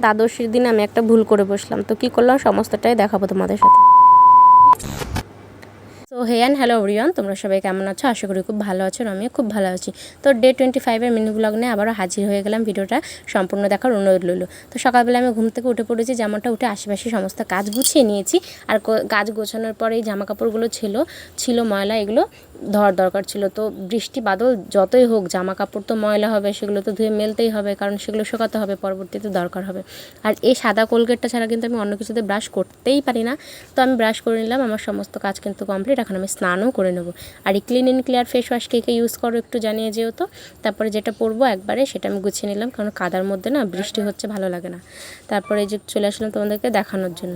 দ্বাদশীর দিন আমি একটা ভুল করে বসলাম, তো কী করলাম সমস্তটাই দেখাবো তোমাদের সাথে। তো হে অ্যান্ড হ্যালো এভরিওয়ান, তোমরা সবাই কেমন আছো? আশা করি খুব ভালো আছো, আমিও খুব ভালো আছি। তো ডে 25-এর মিনি ব্লগ নিয়ে আবারও হাজির হয়ে গেলাম। ভিডিওটা সম্পূর্ণ দেখার অনুরোধ রইল। তো সকালবেলা আমি ঘুম থেকে উঠে পড়েছি, যেমনটা উঠে আশেপাশে সমস্ত কাজ গুছিয়ে নিয়েছি। আর কাজ গোছানোর পরে এই জামা কাপড়গুলো ছিল ময়লা, এগুলো ধোয়ার দরকার ছিল। তো বৃষ্টি বাদল যতই হোক জামা কাপড় তো ময়লা হবে, সেগুলো তো ধুয়ে মেলতেই হবে, কারণ সেগুলো শুকাতে হবে, পরবর্তীতে দরকার হবে। আর এই সাদা কোলগেটটা ছাড়া কিন্তু আমি অন্য কিছুতে ব্রাশ করতেই পারি না। তো আমি ব্রাশ করে নিলাম, আমার সমস্ত কাজ কিন্তু কমপ্লিট। এখন আমি স্নানও করে নেব। আর এই clean and clear face wash K use করো একটু জানিয়ে যেও তো। তারপরে যেটা পরবো একবারে সেটা আমি গুছিয়ে নিলাম, কারণ কাদার মধ্যে না বৃষ্টি হচ্ছে, ভালো লাগে না। তারপরে যে চলে আসলাম তোমাদেরকে দেখানোর জন্য।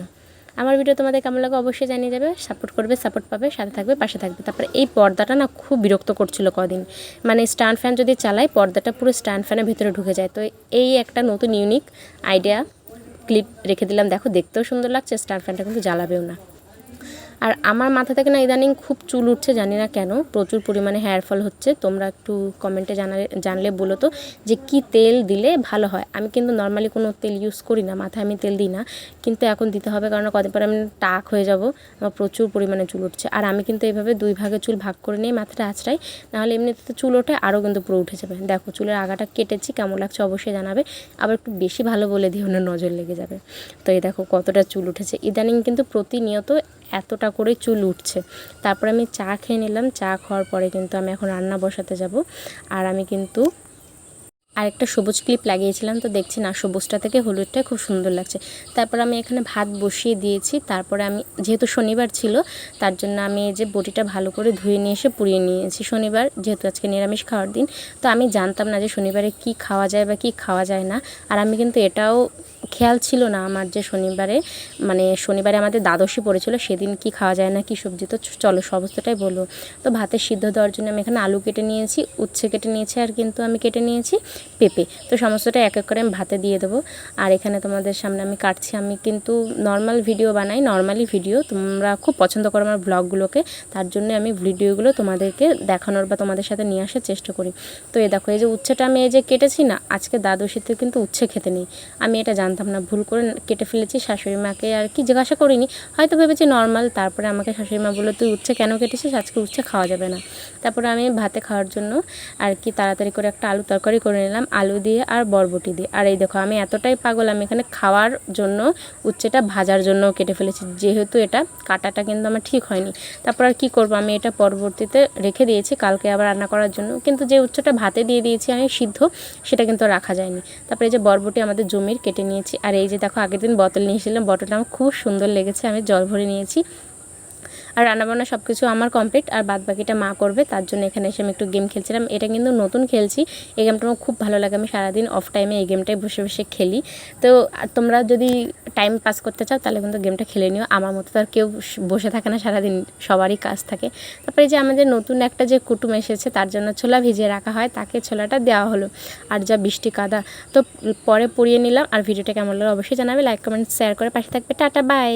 আমার ভিডিও তোমাদের কেমন লাগে অবশ্যই জানিয়ে যাবে, সাপোর্ট করবে, সাপোর্ট পাবে, সাথে থাকবে, পাশে থাকবে। তারপরে এই পর্দাটা না খুব বিরক্ত করছিল কদিন, মানে স্ট্যান্ড ফ্যান যদি চালাই পর্দাটা পুরো স্ট্যান্ড ফ্যানের ভিতরে ঢুকে যায়। তো এই একটা নতুন ইউনিক আইডিয়া ক্লিপ রেখে দিলাম, দেখো দেখতেও সুন্দর লাগছে, স্ট্যান্ড ফ্যানটা কিন্তু জ্বালাবেও না। আর আমার মাথা থেকে না ইদানিং খুব চুল উঠছে, জানি না কেন, প্রচুর পরিমাণে হেয়ার ফল হচ্ছে। তোমরা একটু কমেন্টে জানলে বলো তো যে কি তেল দিলে ভালো হয়। আমি কিন্তু নর্মালি কোনো তেল ইউজ করি না, মাথায় আমি তেল দিই না, কিন্তু এখন দিতে হবে, কারণ কদিন পরে আমি টাক হয়ে যাব, আমার প্রচুর পরিমাণে চুল উঠছে। আর আমি কিন্তু এইভাবে 2 ভাগে চুল ভাগ করে নিয়ে মাথাটা আঁচড়াই, নাহলে এমনিতে তো চুল ওঠে আরও কিন্তু পুরো উঠে যাবে। দেখো চুলের আগাটা কেটেছি, কেমন লাগছে অবশ্যই জানাবে। আবার একটু বেশি ভালো বলে দিও না, নজর লেগে যাবে। তো এই দেখো কতটা চুল উঠেছে, ইদানিং কিন্তু প্রতিনিয়ত এতটা করে চুল উঠছে। তারপর আমি চা খেয়ে নিলাম, চা খাওয়ার পরে কিন্তু আমি এখন রান্না বসাতে যাব। আর আমি কিন্তু আরেকটা সবুজ ক্লিপ লাগিয়েছিলাম, তো দেখছি না সবুজটা থেকে হলুদটা খুব সুন্দর লাগছে। তারপর আমি এখানে ভাত বসিয়ে দিয়েছি। তারপরে আমি যেহেতু শনিবার ছিল, তার জন্য আমি এই যে বটিটা ভালো করে ধুয়ে নিয়ে এসে পুড়িয়ে নিয়েছি। শনিবার যেহেতু আজকে নিরামিষ খাওয়ার দিন, তো আমি জানতাম না যে শনিবারে কি খাওয়া যায় বা কি খাওয়া যায় না। আর আমি কিন্তু এটাও খেয়াল ছিল না আমার যে শনিবারে আমাদের দ্বাদশী পড়েছিল, সেদিন কি খাওয়া যায় না, কি সবজি। তো চলো সমস্তটাই বলবো। তো ভাতের সিদ্ধ দেওয়ার জন্য আমি এখানে আলু কেটে নিয়েছি, উচ্ছে কেটে নিয়েছি, আর কিন্তু আমি কেটে নিয়েছি পেঁপে। তো সমস্তটা এক এক করে আমি ভাতে দিয়ে দেবো। আর এখানে তোমাদের সামনে আমি কাটছি। আমি কিন্তু নর্মাল ভিডিও বানাই, নর্মালি ভিডিও তোমরা খুব পছন্দ করো আমার ব্লগগুলোকে, তার জন্য আমি ভিডিওগুলো তোমাদেরকে দেখানোর বা তোমাদের সাথে নিয়ে আসার চেষ্টা করি। তো এই দেখো এই যে উচ্ছেটা আমি এই যে কেটেছি না, আজকে দ্বাদশীতে কিন্তু উচ্ছে খেতে নেই, আমি এটা জানতাম না, ভুল করে কেটে ফেলেছি। শাশুড়ি মাকে আর কি জিজ্ঞাসা করিনি, হয়তো ভেবেছি নর্মাল। তারপরে আমাকে শাশুড়ি মা বললো তুই উচ্ছে কেন কেটেছিস, আজকে উচ্ছে খাওয়া যাবে না। তারপরে আমি ভাতে খাওয়ার জন্য আর কি তাড়াতাড়ি করে একটা আলু তরকারি করে নিলাম, আলু দিয়ে আর বরবটি দিয়ে। আর এই দেখো আমি এতটাই পাগল, আমি এখানে খাওয়ার জন্য উচ্ছেটা ভাজার জন্য কেটে ফেলেছি, যেহেতু এটা কাটাটা কিন্তু আমার ঠিক হয়নি। তারপর আর কী করবো, আমি এটা পরবর্তীতে রেখে দিয়েছি কালকে আবার রান্না করার জন্য। কিন্তু যে উচ্ছেটা ভাতে দিয়ে দিয়েছি আমি সিদ্ধ, সেটা কিন্তু রাখা যায়নি। তারপরে এই যে বরবটি আমাদের জমির কেটে নিয়েছি। আর এই যে দেখো আগের দিন বোতল নিয়েছিলাম, বোতলটা আমার খুব সুন্দর লেগেছে, আমি জল ভরে নিয়েছি। আর রান্নাবান্না সব কিছু আমার কমপ্লিট, আর বাদ বাকিটা মা করবে। তার জন্য এখানে এসে আমি একটু গেম খেলছিলাম, এটা কিন্তু নতুন খেলছি। এই গেমটা আমার খুব ভালো লাগে, আমি সারাদিন অফ টাইমে এই গেমটাই বসে বসে খেলি। তো তোমরা যদি টাইম পাস করতে চাও তাহলে কিন্তু গেমটা খেলে নিও, আমার মতো তো আর কেউ বসে থাকে না সারাদিন, সবারই কাজ থাকে। তারপরে যে আমাদের নতুন একটা যে কুটুম এসেছে, তার জন্য ছোলা ভিজিয়ে রাখা হয়, তাকে ছোলাটা দেওয়া হলো। আর যা বৃষ্টি কাদা, তো পরে পরিয়ে নিলাম। আর ভিডিওটা কেমন লাগলো অবশ্যই জানাবে, লাইক কমেন্ট শেয়ার করে পাশে থাকবে। Tata bye.